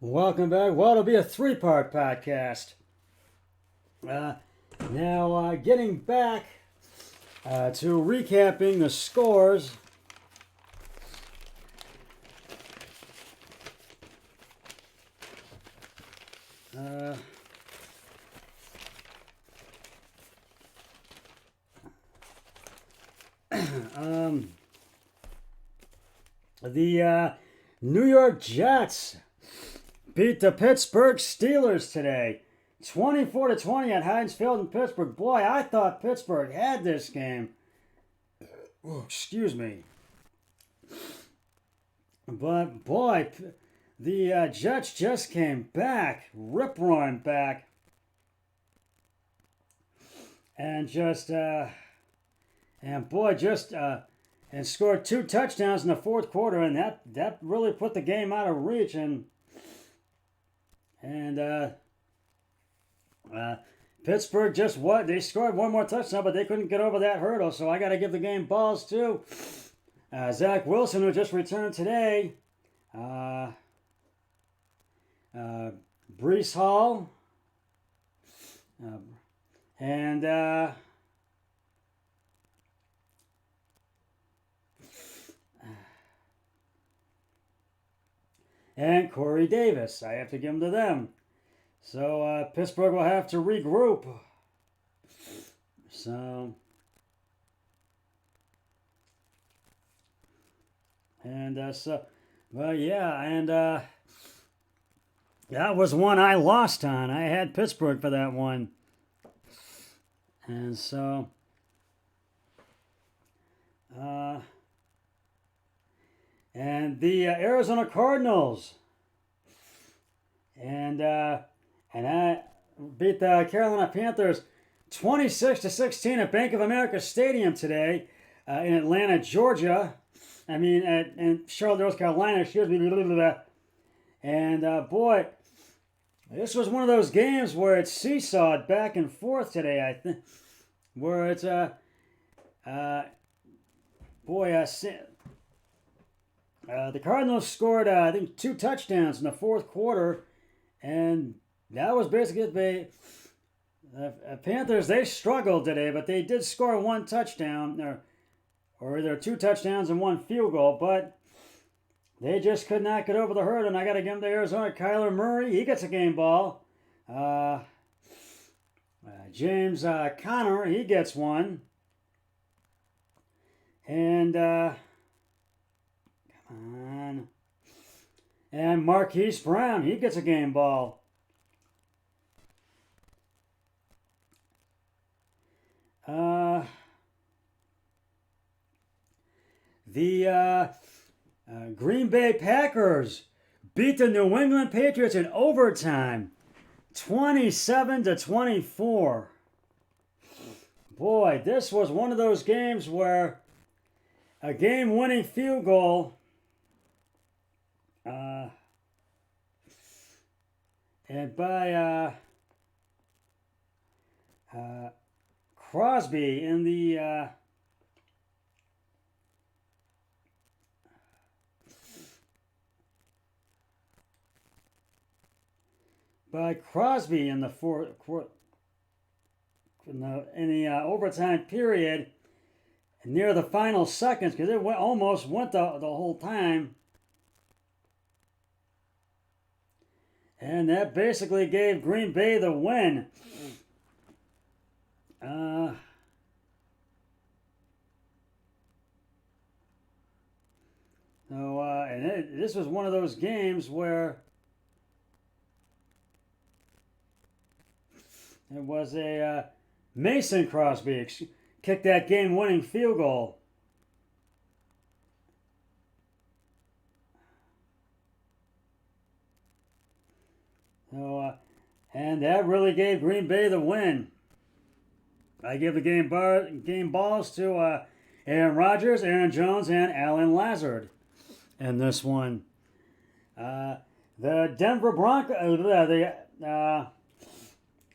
Welcome back. Well, it'll be a three-part podcast. Now, getting back to recapping the scores. Uh, the New York Jets beat the Pittsburgh Steelers today. 24-20 at Heinz Field in Pittsburgh. Boy, I thought Pittsburgh had this game. Oh, excuse me. But boy, the Jets just came back, rip-roaring back, and and scored two touchdowns in the fourth quarter, and that really put the game out of reach. And Pittsburgh they scored one more touchdown, but they couldn't get over that hurdle. So I got to give the game balls to Zach Wilson, who just returned today. Brees Hall, and Corey Davis. I have to give them to them. So Pittsburgh will have to regroup. So, that was one I lost on. I had Pittsburgh for that one. And so, and the Arizona Cardinals, and I beat the Carolina Panthers 26-16 at Bank of America Stadium today in Atlanta, Georgia. In Charlotte, North Carolina, excuse me. And boy, this was one of those games where it's seesawed back and forth today, I think. Where it's, the Cardinals scored, I think, two touchdowns in the fourth quarter. And that was basically the Panthers. They struggled today, but they did score one touchdown, or either two touchdowns and one field goal. But they just could not get over the hurdle. And I got to give them to Arizona. Kyler Murray, he gets a game ball. James Conner, he gets one. And come on. And Marquise Brown, he gets a game ball. The Green Bay Packers beat the New England Patriots in overtime, 27-24. Boy, this was one of those games where a game-winning field goal and by Crosby in the overtime period near the final seconds, because it almost went the whole time. And that basically gave Green Bay the win. This was one of those games where it was a Mason Crosby kicked that game-winning field goal. And that really gave Green Bay the win. I give the game balls to Aaron Rodgers, Aaron Jones, and Alan Lazard in this one. The Denver Broncos,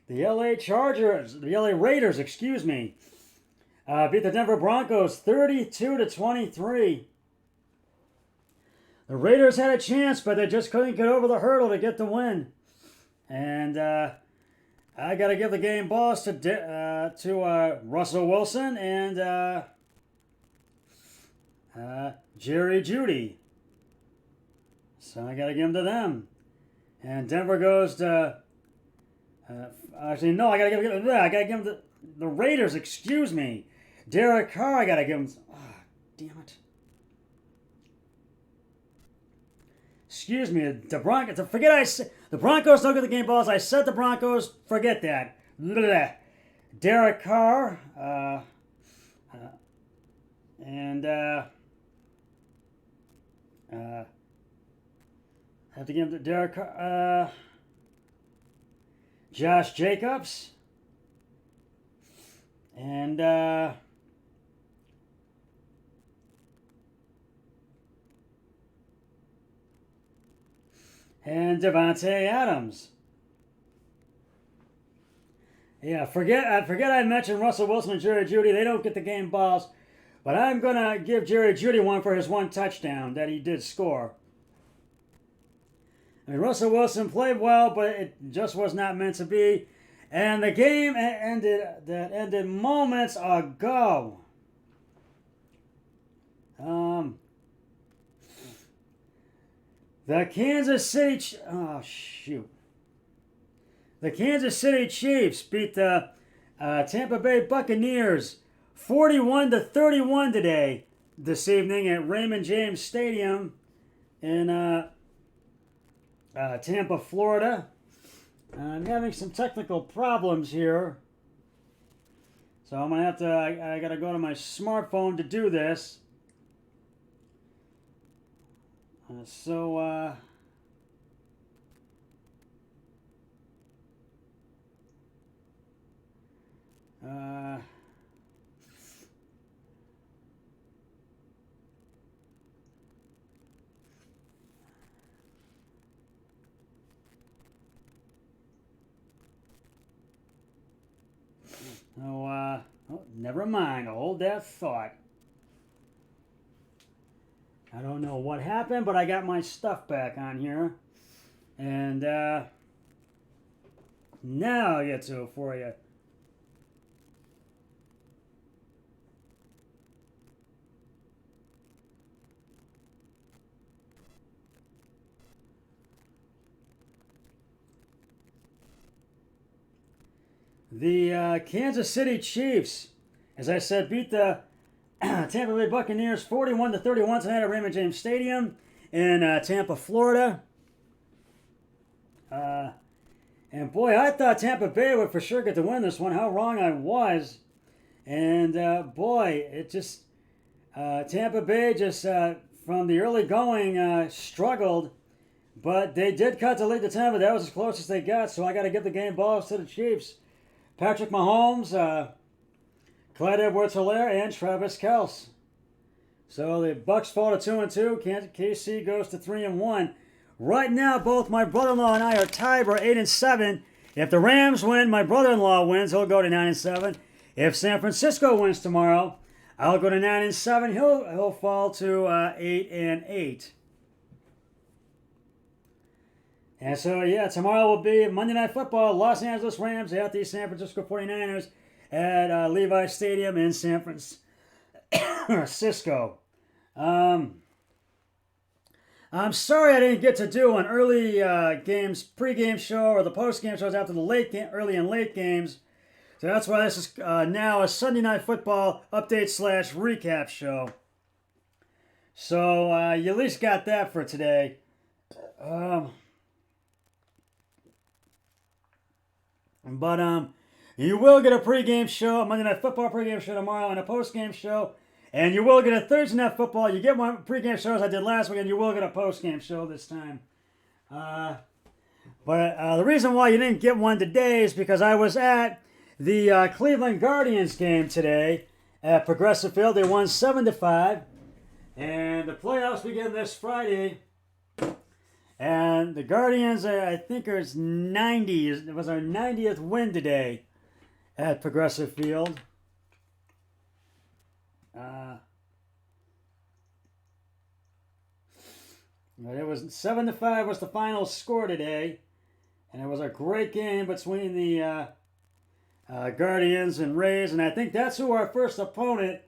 the LA Chargers, the LA Raiders, excuse me, beat the Denver Broncos 32-23. The Raiders had a chance, but they just couldn't get over the hurdle to get the win. And I got to give the game balls to Russell Wilson and Jerry Jeudy. So I got to give them to them. And Denver goes to. Actually, no, I got to give them the Raiders. Excuse me, Derek Carr. I got to give him. Oh, damn it. Excuse me, the Broncos. Forget I said the Broncos don't get the game balls. I said the Broncos. Forget that. Derek Carr and have to give him to Derek Carr. Josh Jacobs and Devontae Adams. Yeah, I forget I mentioned Russell Wilson and Jerry Jeudy. They don't get the game balls, but I'm gonna give Jerry Jeudy one for his one touchdown that he did score. I mean, Russell Wilson played well, but it just was not meant to be. And the game ended moments ago. The Kansas City... Oh, shoot. The Kansas City Chiefs beat the Tampa Bay Buccaneers 41-31 today, this evening at Raymond James Stadium in Tampa, Florida. I'm having some technical problems here. So I'm going to have to... I got to go to my smartphone to do this. Never mind. Hold that thought. I don't know what happened, but I got my stuff back on here. And now I'll get to it for you. The Kansas City Chiefs, as I said, beat the Tampa Bay Buccaneers 41-31 tonight at Raymond James Stadium in Tampa, Florida. And boy, I thought Tampa Bay would for sure get to win this one. How wrong I was. And boy, it just Tampa Bay just from the early going struggled, but they did cut the lead to 10, but that was as close as they got. So I got to give the game balls to the Chiefs. Patrick Mahomes, Clyde Edwards-Helaire, and Travis Kelce. So the Bucks fall to 2-2. KC goes to 3-1. Right now, both my brother-in-law and I are tied. We're 8-7. If the Rams win, my brother-in-law wins. He'll go to 9-7. If San Francisco wins tomorrow, I'll go to 9-7. He'll fall to 8-8. And so, yeah, tomorrow will be Monday Night Football. Los Angeles Rams at the San Francisco 49ers at Levi Stadium in San Francisco. I'm sorry I didn't get to do an early games pregame show or the postgame shows after the early and late games. So that's why this is now a Sunday Night Football update / recap show. So you at least got that for today. But you will get a pregame show, a Monday Night Football pregame show tomorrow, and a postgame show. And you will get a Thursday Night Football. You get one pregame show as I did last week, and you will get a postgame show this time. But the reason why you didn't get one today is because I was at the Cleveland Guardians game today at Progressive Field. They won 7-5. And the playoffs begin this Friday. And the Guardians, I think, are 90. It was our 90th win today at Progressive Field. But it was 7-5 was the final score today, and it was a great game between the Guardians and Rays, and I think that's who our first opponent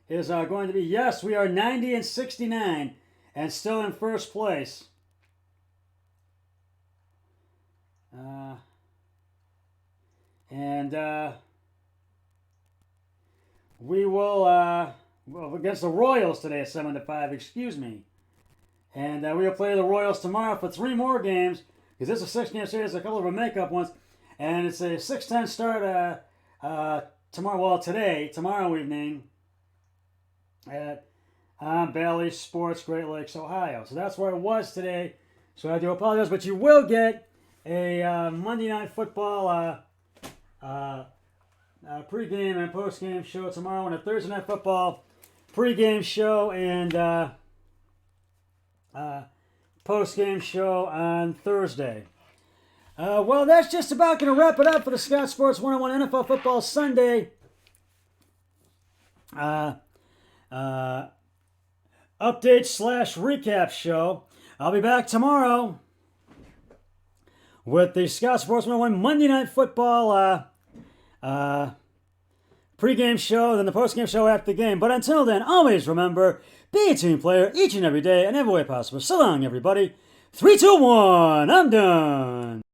is going to be. Yes, we are 90-69 and still in first place. We will against the Royals today at 7-5. Excuse me. And we will play the Royals tomorrow for 3 more games because this is a 6-game series. There's a couple of makeup ones, and it's a 6:10 start tomorrow. Well, tomorrow evening at Bally Sports, Great Lakes, Ohio. So that's where it was today. So I do apologize, but you will get a Monday Night Football pregame and postgame show tomorrow, and a Thursday Night Football pregame show and postgame show on Thursday. Well, that's just about going to wrap it up for the Scott Sports 101 NFL Football Sunday update/recap show. I'll be back tomorrow with the Scott Sports 101 Monday Night Football pregame show, then the postgame show after the game. But until then, always remember, be a team player each and every day and every way possible. So long, everybody. 3, 2, 1, I'm done.